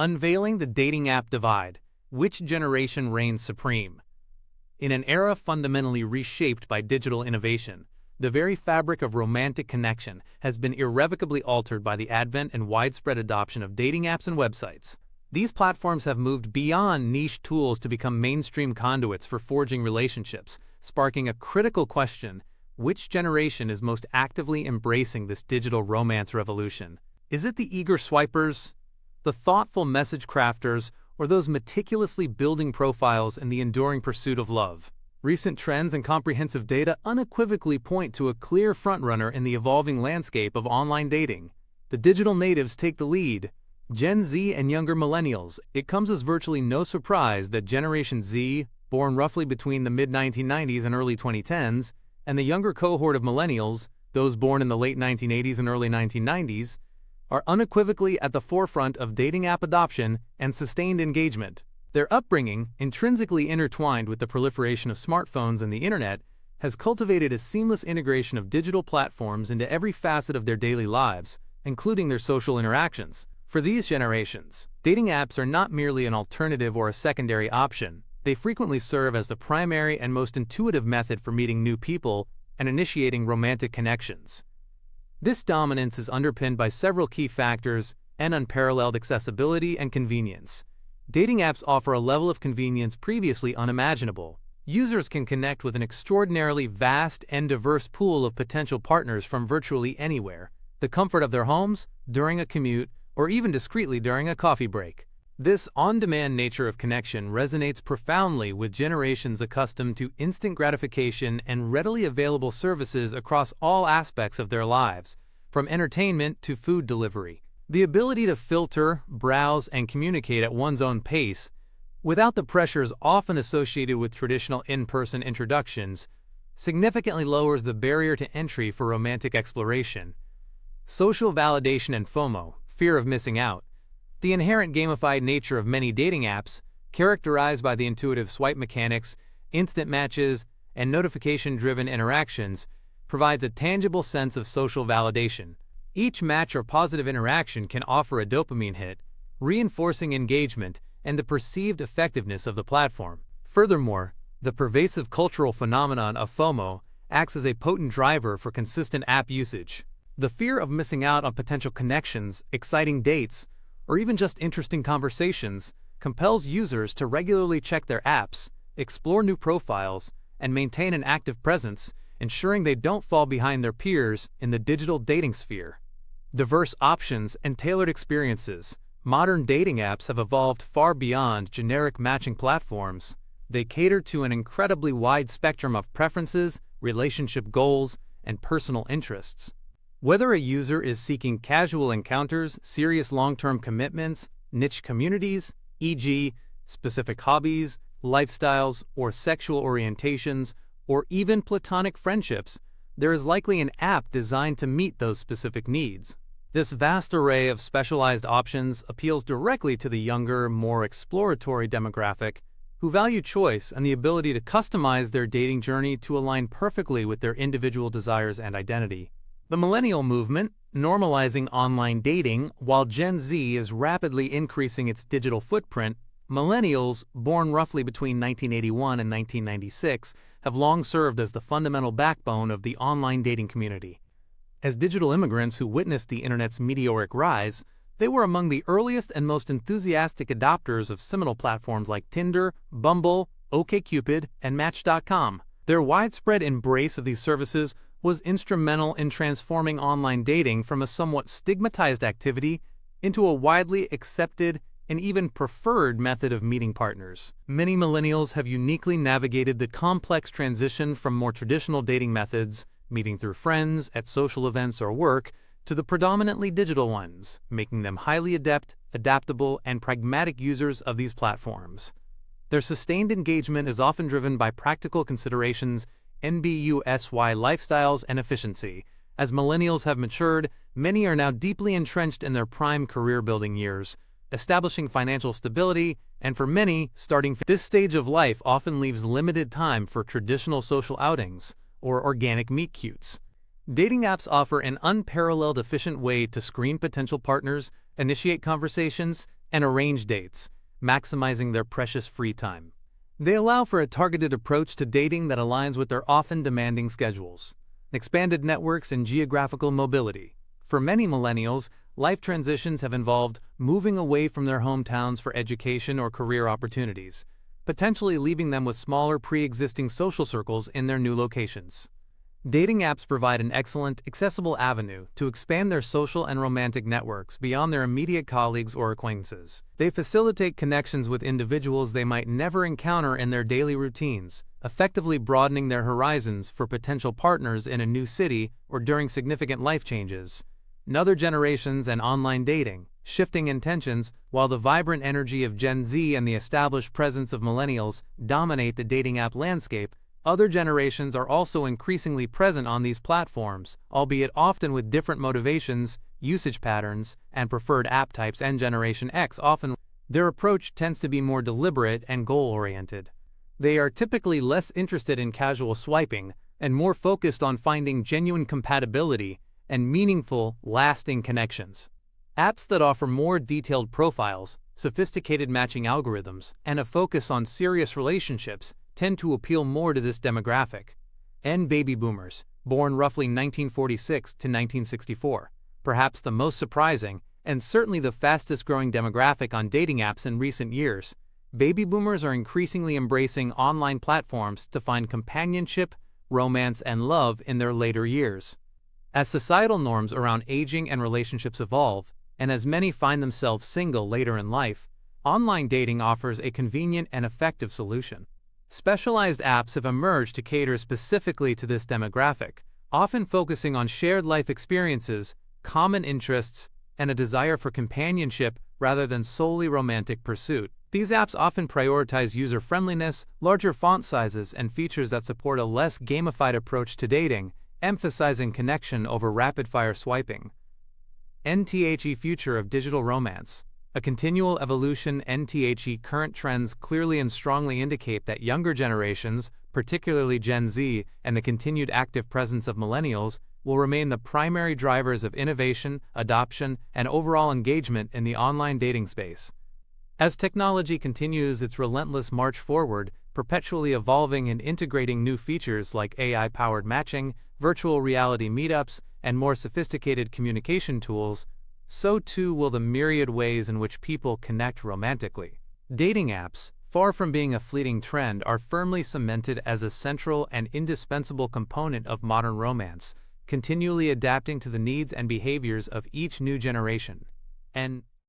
Unveiling the dating app divide. Which generation reigns supreme? In an era fundamentally reshaped by digital innovation, the very fabric of romantic connection has been irrevocably altered by the advent and widespread adoption of dating apps and websites. These platforms have moved beyond niche tools to become mainstream conduits for forging relationships, sparking a critical question: which generation is most actively embracing this digital romance revolution? Is it the eager swipers, the thoughtful message crafters, or those meticulously building profiles in the enduring pursuit of love? Recent trends and comprehensive data unequivocally point to a clear frontrunner in the evolving landscape of online dating. The digital natives take the lead. Gen Z and younger millennials. It comes as virtually no surprise that Generation Z, born roughly between the mid-1990s and early 2010s, and the younger cohort of millennials, those born in the late 1980s and early 1990s, are unequivocally at the forefront of dating app adoption and sustained engagement. Their upbringing, intrinsically intertwined with the proliferation of smartphones and the internet, has cultivated a seamless integration of digital platforms into every facet of their daily lives, including their social interactions. For these generations, dating apps are not merely an alternative or a secondary option. They frequently serve as the primary and most intuitive method for meeting new people and initiating romantic connections. This dominance is underpinned by several key factors and unparalleled accessibility and convenience. Dating apps offer a level of convenience previously unimaginable. Users can connect with an extraordinarily vast and diverse pool of potential partners from virtually anywhere, the comfort of their homes, during a commute, or even discreetly during a coffee break. This on-demand nature of connection resonates profoundly with generations accustomed to instant gratification and readily available services across all aspects of their lives, from entertainment to food delivery. The ability to filter, browse, and communicate at one's own pace, without the pressures often associated with traditional in-person introductions, significantly lowers the barrier to entry for romantic exploration. Social validation and FOMO, fear of missing out. The inherent gamified nature of many dating apps, characterized by the intuitive swipe mechanics, instant matches, and notification-driven interactions, provides a tangible sense of social validation. Each match or positive interaction can offer a dopamine hit, reinforcing engagement and the perceived effectiveness of the platform. Furthermore, the pervasive cultural phenomenon of FOMO acts as a potent driver for consistent app usage. The fear of missing out on potential connections, exciting dates, or even just interesting conversations compels users to regularly check their apps, explore new profiles, and maintain an active presence, ensuring they don't fall behind their peers in the digital dating sphere. Diverse options and tailored experiences. Modern dating apps have evolved far beyond generic matching platforms. They cater to an incredibly wide spectrum of preferences, relationship goals, and personal interests. Whether a user is seeking casual encounters, serious long-term commitments, niche communities, e.g., specific hobbies, lifestyles, or sexual orientations, or even platonic friendships, there is likely an app designed to meet those specific needs. This vast array of specialized options appeals directly to the younger, more exploratory demographic who value choice and the ability to customize their dating journey to align perfectly with their individual desires and identity. The millennial movement, normalizing online dating. While Gen Z is rapidly increasing its digital footprint, millennials, born roughly between 1981 and 1996, have long served as the fundamental backbone of the online dating community. As digital immigrants who witnessed the internet's meteoric rise, they were among the earliest and most enthusiastic adopters of seminal platforms like Tinder, Bumble, OkCupid, and Match.com. Their widespread embrace of these services was instrumental in transforming online dating from a somewhat stigmatized activity into a widely accepted and even preferred method of meeting partners. Many millennials have uniquely navigated the complex transition from more traditional dating methods, meeting through friends, at social events or work, to the predominantly digital ones, making them highly adept, adaptable, and pragmatic users of these platforms. Their sustained engagement is often driven by practical considerations, NBUSY lifestyles, and efficiency. As millennials have matured, many are now deeply entrenched in their prime career-building years, establishing financial stability, and for many, this stage of life often leaves limited time for traditional social outings or organic meet-cutes. Dating apps offer an unparalleled efficient way to screen potential partners, initiate conversations, and arrange dates, maximizing their precious free time. They allow for a targeted approach to dating that aligns with their often demanding schedules. Expanded networks and geographical mobility. For many millennials, life transitions have involved moving away from their hometowns for education or career opportunities, potentially leaving them with smaller pre-existing social circles in their new locations. Dating apps provide an excellent, accessible avenue to expand their social and romantic networks beyond their immediate colleagues or acquaintances. They facilitate connections with individuals they might never encounter in their daily routines, effectively broadening their horizons for potential partners in a new city or during significant life changes. Other generations and online dating, shifting intentions. While the vibrant energy of Gen Z and the established presence of millennials dominate the dating app landscape, other generations are also increasingly present on these platforms, albeit often with different motivations, usage patterns, and preferred app types. And Generation X often, their approach tends to be more deliberate and goal-oriented. They are typically less interested in casual swiping and more focused on finding genuine compatibility and meaningful, lasting connections. Apps that offer more detailed profiles, sophisticated matching algorithms, and a focus on serious relationships tend to appeal more to this demographic. Baby boomers, born roughly 1946 to 1964, perhaps the most surprising and certainly the fastest-growing demographic on dating apps in recent years. Baby boomers are increasingly embracing online platforms to find companionship, romance, and love in their later years. As societal norms around aging and relationships evolve, and as many find themselves single later in life, online dating offers a convenient and effective solution. Specialized apps have emerged to cater specifically to this demographic, often focusing on shared life experiences, common interests, and a desire for companionship rather than solely romantic pursuit. These apps often prioritize user-friendliness, larger font sizes, and features that support a less gamified approach to dating, emphasizing connection over rapid-fire swiping. Future of digital romance. A continual evolution. Current trends clearly and strongly indicate that younger generations, particularly Gen Z, and the continued active presence of millennials, will remain the primary drivers of innovation, adoption, and overall engagement in the online dating space. As technology continues its relentless march forward, perpetually evolving and integrating new features like AI-powered matching, virtual reality meetups, and more sophisticated communication tools, so too will the myriad ways in which people connect romantically. Dating apps, far from being a fleeting trend, are firmly cemented as a central and indispensable component of modern romance, continually adapting to the needs and behaviors of each new generation. And